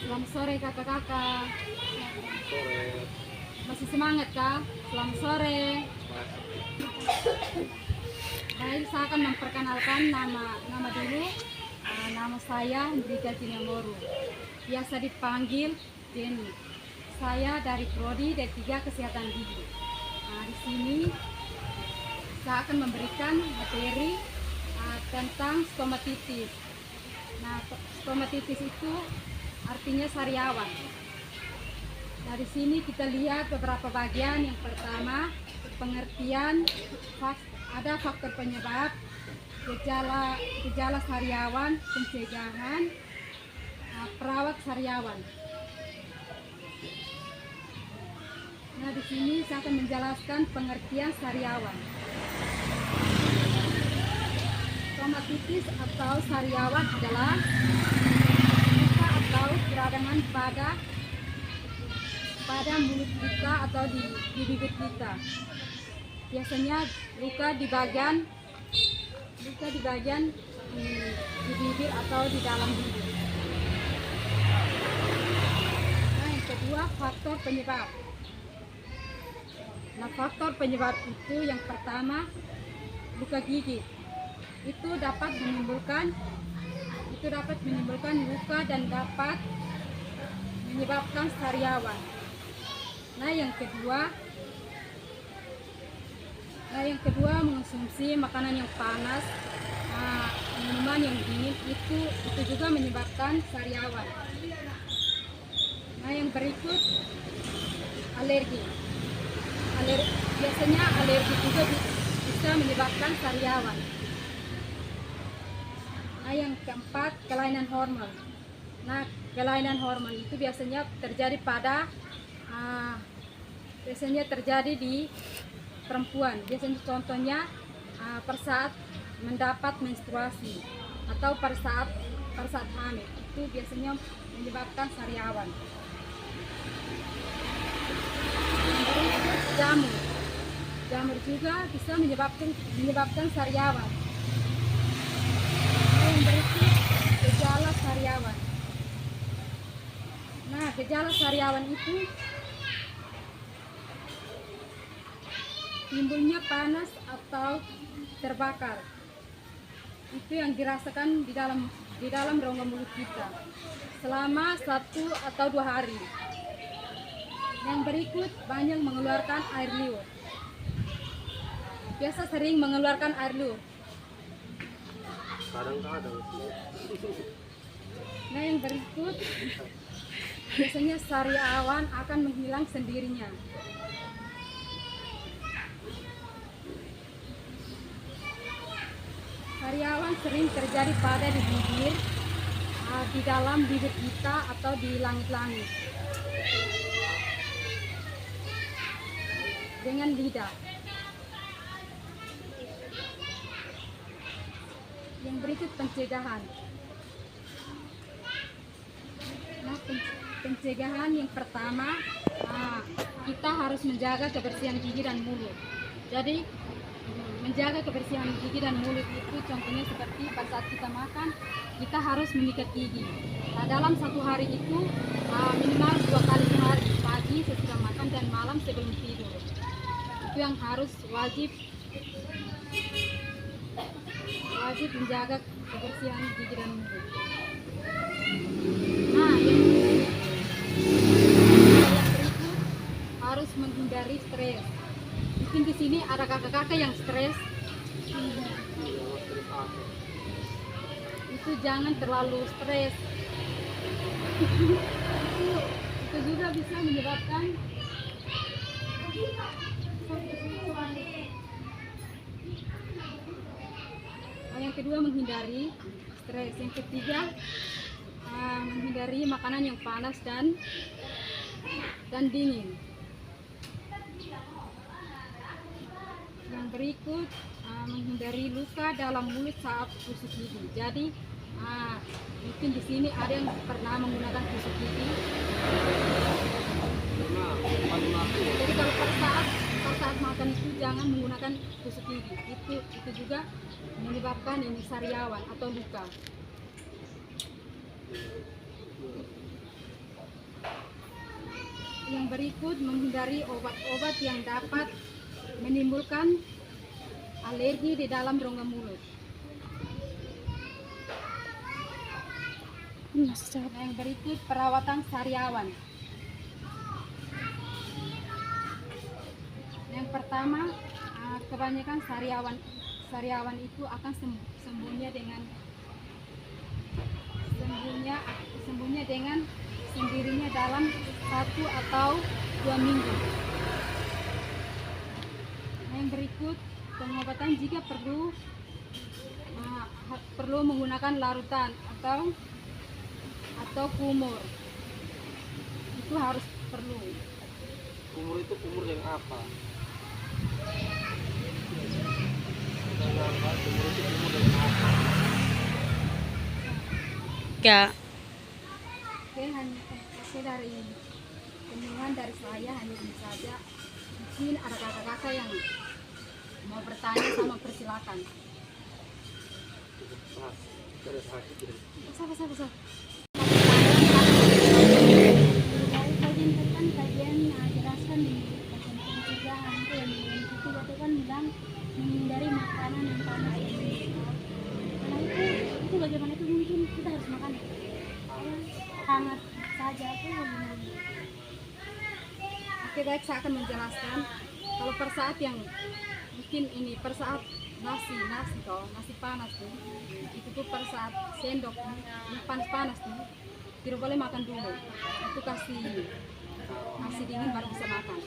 Selamat sore kakak-kakak. Sore. Masih semangat kak? Selamat sore. Baik, saya akan memperkenalkan nama dulu. Nama saya Hendrika Tinamoru. Biasa dipanggil Jenny. Saya dari Prodi D3 Kesehatan Gigi. Di sini saya akan memberikan materi tentang stomatitis. Stomatitis itu artinya sariawan. Dari sini kita lihat beberapa bagian. Yang pertama, pengertian, ada faktor penyebab, gejala sariawan, pencegahan, perawat sariawan. Nah, di sini saya akan menjelaskan pengertian sariawan. Stomatitis atau sariawan adalah luka atau peradangan pada mulut kita atau di bibir kita. Biasanya luka di bagian di bibir atau di dalam bibir. Nah, yang kedua, faktor penyebab. Nah, faktor penyebab itu yang pertama, luka gigi. Itu dapat menimbulkan luka dan dapat menyebabkan sariawan. Nah, yang kedua mengonsumsi makanan yang panas, minuman yang dingin itu juga menyebabkan sariawan. Nah, yang berikut alergi. Biasanya alergi juga bisa menyebabkan sariawan. Nah, yang keempat, kelainan hormon. Nah, kelainan hormon itu biasanya terjadi di perempuan. Biasanya contohnya pada saat mendapat menstruasi atau pada saat hamil, itu biasanya menyebabkan sariawan. Jamur juga bisa menyebabkan sariawan. Nah, yang berikut gejala sariawan. Nah, gejala sariawan itu timbulnya panas atau terbakar. Itu yang dirasakan di dalam rongga mulut kita selama 1 atau 2 hari. Yang berikut banyak mengeluarkan air liur. Biasa sering mengeluarkan air liur. Kadang-kadang. Nah, yang berikut biasanya sariawan akan menghilang sendirinya. Sariawan sering terjadi pada di bibir, di dalam bibir kita atau di langit-langit. Dengan lidah. Yang berikut pencegahan. Nah, pencegahan yang pertama, kita harus menjaga kebersihan gigi dan mulut. Jadi menjaga kebersihan gigi dan mulut itu contohnya seperti pada saat kita makan, kita harus menyikat gigi. Nah, dalam 1 hari itu minimal 2 kali sehari, pagi sesudah makan dan malam sebelum tidur. Itu yang harus wajib menjaga kebersihan gigi dan mulut. Nah, yang berikut harus menghindari stres. Mungkin di sini ada kakak-kakak yang stres. Itu jangan terlalu stres. itu juga bisa menyebabkan yang kedua, menghindari stres. Yang ketiga, menghindari makanan yang panas dan dingin. Yang berikut, menghindari luka dalam mulut saat tusuk gigi. Jadi mungkin di sini ada yang pernah menggunakan tusuk gigi. Jadi kalau pada saat makan itu jangan menggunakan tusuk gigi. Itu juga menyebabkan sariawan atau luka. Yang berikut menghindari obat-obat yang dapat menimbulkan alergi di dalam rongga mulut. Yang berikut perawatan sariawan. Yang pertama, kebanyakan sariawan itu akan sembuhnya dengan sendirinya dalam 1 atau 2 minggu. Yang berikut pengobatan jika perlu menggunakan larutan atau kumur, itu harus perlu. Kumur itu kumur yang apa? Ya. Oke, dari kunjungan dari saya hanya ini saja. Mungkin ada kakak-kakak yang mau bertanya, sama persilakan. Bisa. Kajian jelaskan di bagian pencegahan itu yang itu kan bilang menghindari makanan yang panas karena itu bagaimana itu mungkin kita harus makan hangat saja itu bagaimana. Oke, baik, saya akan menjelaskan. Kalau per saat yang mungkin ini per saat nasi panas tuh, itu tuh per saat sendok ini panas tuh tidak boleh makan dulu, itu kasih dingin baru bisa makan.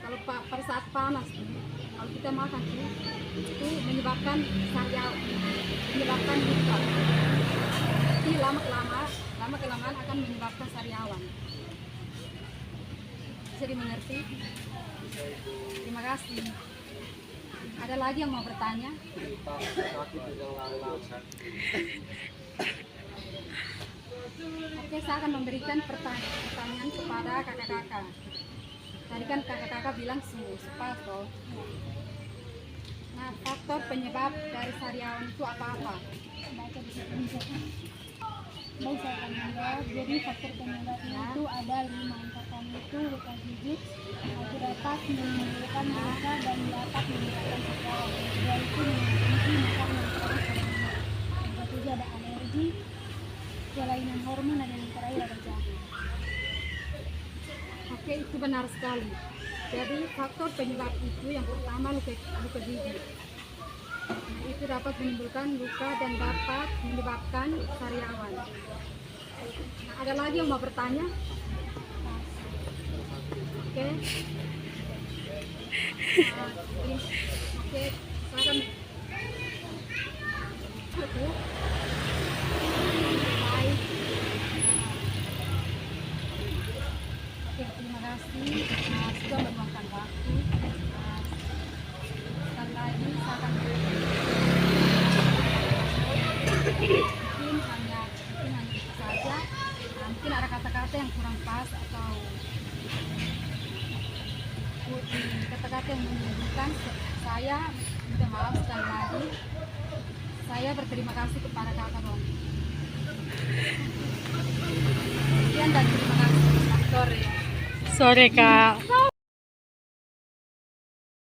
Kalau per saat panas tuh, kalau kita makan tuh itu menyebabkan luka. Jadi lama kelamaan akan menyebabkan sariawan. Bisa dimengerti? Terima kasih. Ada lagi yang mau bertanya? Oke, saya akan memberikan pertanyaan kepada kakak-kakak. Tadi kan kakak-kakak bilang spas toh. Nah, faktor penyebab dari sariawan itu apa-apa? Baik, saya akan menjawab. Jadi faktor penyebabnya itu ada 5. Yang pertama itu luka gigit, itu dapat menimbulkan luka dan dapat menimbulkan sariawan. Yaitu mengonsumsi makanan yang keras dan minyak. Yang ketiga ada alergi, kelainan hormon, dan yang terakhir ada jahe. Oke, itu benar sekali. Jadi faktor penyebab itu yang pertama luka gigi. Nah, itu dapat menimbulkan luka dan dapat menyebabkan sariawan. Nah, ada lagi yang mau bertanya? Oke. Oke, saya akan baik. Oke, terima kasih sudah meluangkan waktu. Sekali lagi saya akan mungkin hanya itu saja. Mungkin ada kata-kata yang kurang pas atau kata-kata yang menyinggung. Saya minta maaf sekali lagi. Saya berterima kasih kepada kakak Ron. Sekian dan terima kasih. Sore. Sore, Kak.